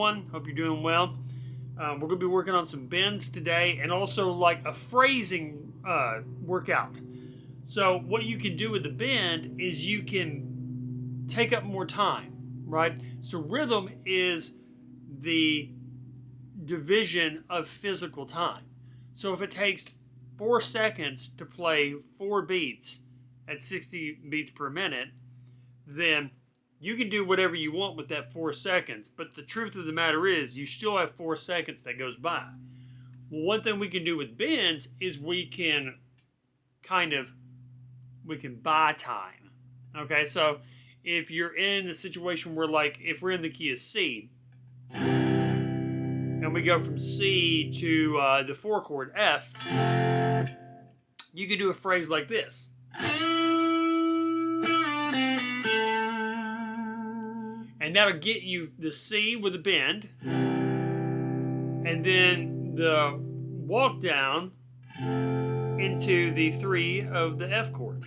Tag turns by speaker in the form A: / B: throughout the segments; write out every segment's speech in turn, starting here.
A: everyone. Hope you're doing well. We're going to be working on some bends today and also like a phrasing workout. So what you can do with the bend is you can take up more time, right? So rhythm is the division of physical time. So if it takes 4 seconds to play 4 beats at 60 beats per minute, then you can do whatever you want with that 4 seconds. But the truth of the matter is you still have 4 seconds that goes by. Well, one thing we can do with bends is we can buy time. Okay, so if you're in the situation where, like, if we're in the key of C and we go from C to the 4 chord F, you can do a phrase like this. And that'll get you the C with a bend, and then the walk down into the 3 of the F chord.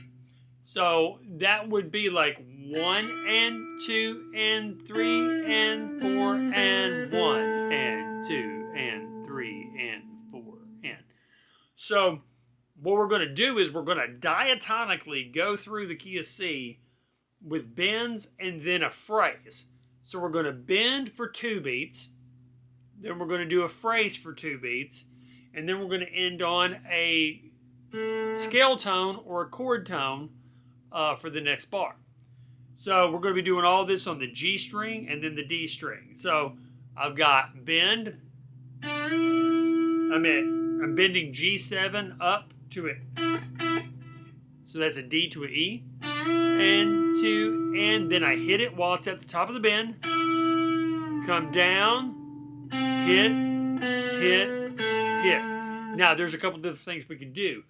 A: So that would be like 1 and 2 and 3 and 4 and 1 and 2 and 3 and 4 and. So what we're going to do is we're going to diatonically go through the key of C with bends and then a phrase. So we're going to bend for 2 beats, then we're going to do a phrase for 2 beats, and then we're going to end on a scale tone or a chord tone for the next bar. So we're going to be doing all this on the G string and then the D string. So I've got bend. I'm bending G7 up to it. So that's a D to an E. And 2, and then I hit it while it's at the top of the bend. Come down, hit, hit, hit. Now there's a couple different things we can do.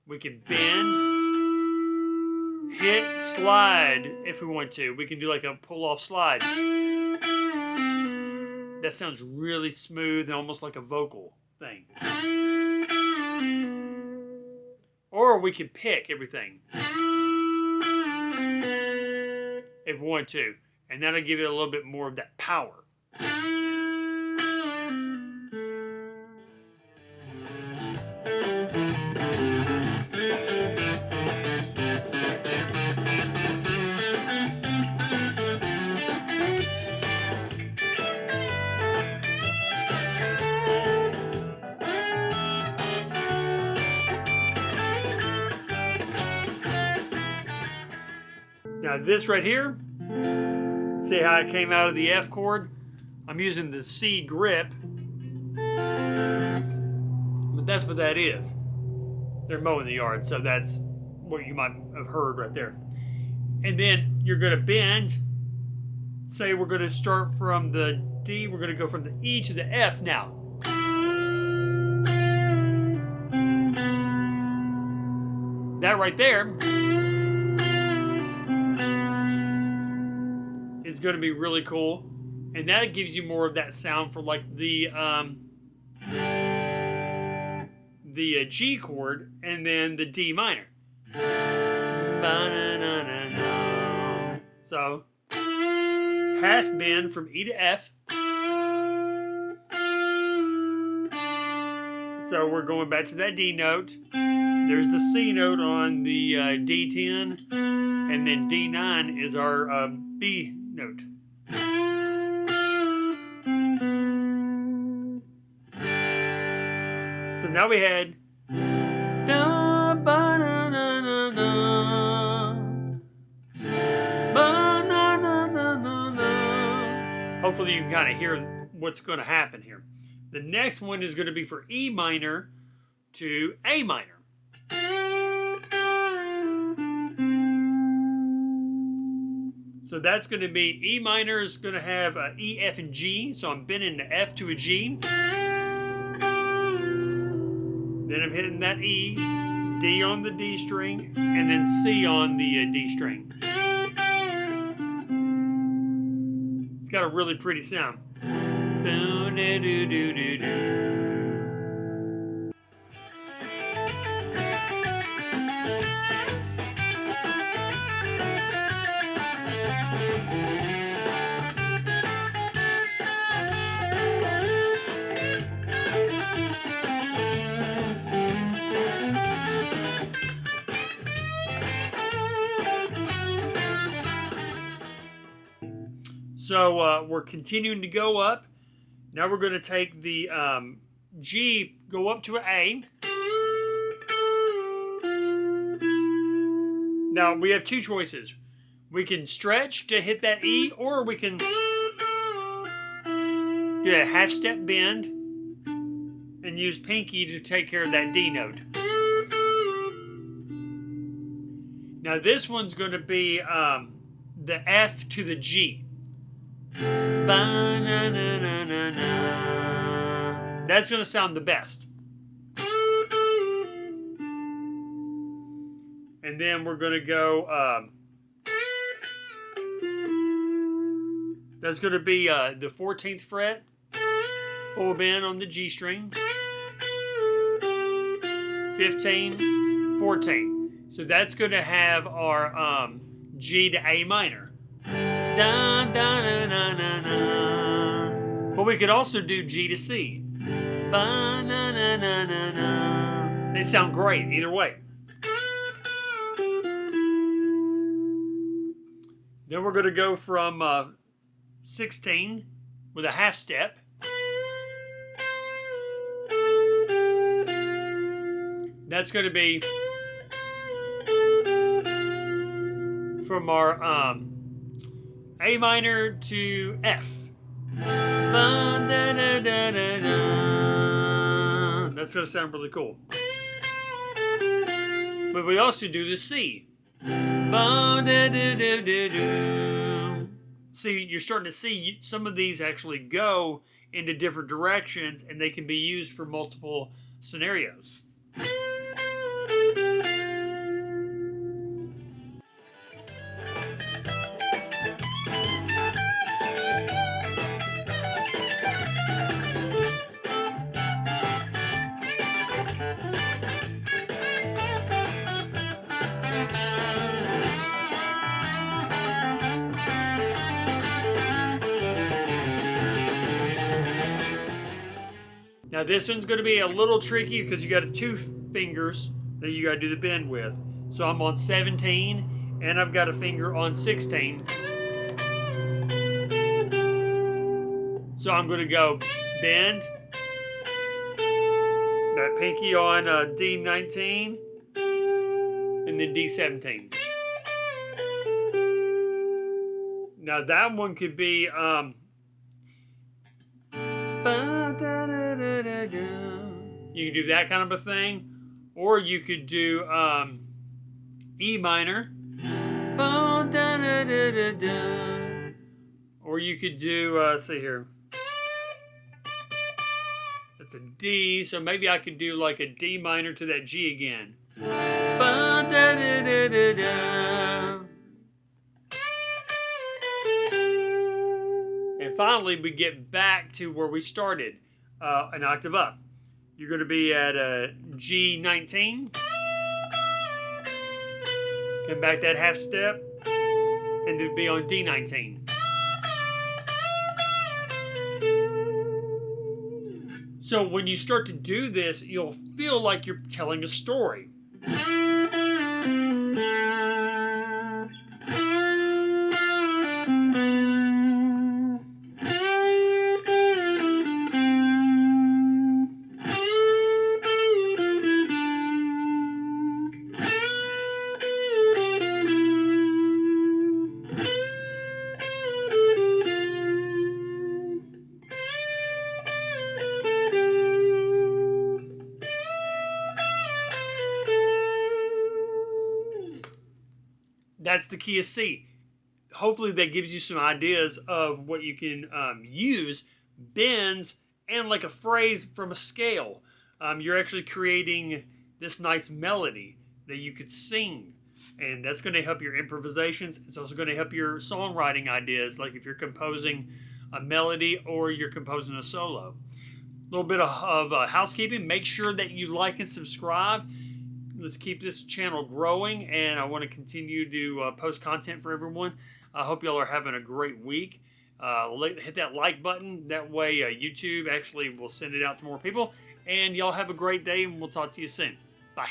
A: We can bend, hit, slide if we want to. We can do like a pull-off slide. That sounds really smooth and almost like a vocal thing. Or we can pick everything if we want to. And that'll give it a little bit more of that power. Now this right here, see how I came out of the F chord? I'm using the C grip, but that's what that is. They're mowing the yard, so that's what you might have heard right there. And then you're going to bend. Say we're going to start from the D, we're going to go from the E to the F now. That right there is going to be really cool, and that gives you more of that sound for like the G chord and then the D minor. So half bend from E to F. So we're going back to that D note. There's the C note on the D10, and then D9 is our B note. So now we had da, ba, na, na, na, na, ba, na, na, na, na, na. Hopefully you can kind of hear what's going to happen here. The next one is going to be for E minor to A minor. So that's going to be E minor is going to have E, F, and G. So I'm bending the F to a G. Then I'm hitting that E, D on the D string, and then C on the D string. It's got a really pretty sound. So we're continuing to go up. Now we're going to take the G, go up to an A. Now we have two choices. We can stretch to hit that E, or we can do a half step bend and use pinky to take care of that D note. Now this one's going to be the F to the G. That's going to sound the best. And then we're going to go, that's going to be the 14th fret, full bend on the G string, 15, 14. So that's going to have our G to A minor. Da, da, da, da, da, da. But we could also do G to C. Ba, na, na, na, na, na. They sound great either way. Then we're going to go from 16 with a half step. That's going to be from our A minor to F. That's going to sound really cool. But we also do the C. See, you're starting to see some of these actually go into different directions, and they can be used for multiple scenarios. Now this one's going to be a little tricky because you got two fingers that you got to do the bend with. So I'm on 17 and I've got a finger on 16. So I'm going to go bend, that pinky on D19 and then D17. Now that one could be you could do that kind of a thing, or you could do E minor, or you could do let's see here, that's a D, so maybe I could do like a D minor to that G again. And finally we get back to where we started, an octave up. You're going to be at a G19, come back that half step, and then be on D19. So when you start to do this, you'll feel like you're telling a story. That's the key of C. Hopefully that gives you some ideas of what you can use, bends, and like a phrase from a scale. You're actually creating this nice melody that you could sing. And that's going to help your improvisations. It's also going to help your songwriting ideas, like if you're composing a melody or you're composing a solo. A little bit of housekeeping. Make sure that you like and subscribe. Let's keep this channel growing, and I want to continue to post content for everyone. I hope y'all are having a great week. Hit that like button. That way YouTube actually will send it out to more people. And y'all have a great day, and we'll talk to you soon. Bye.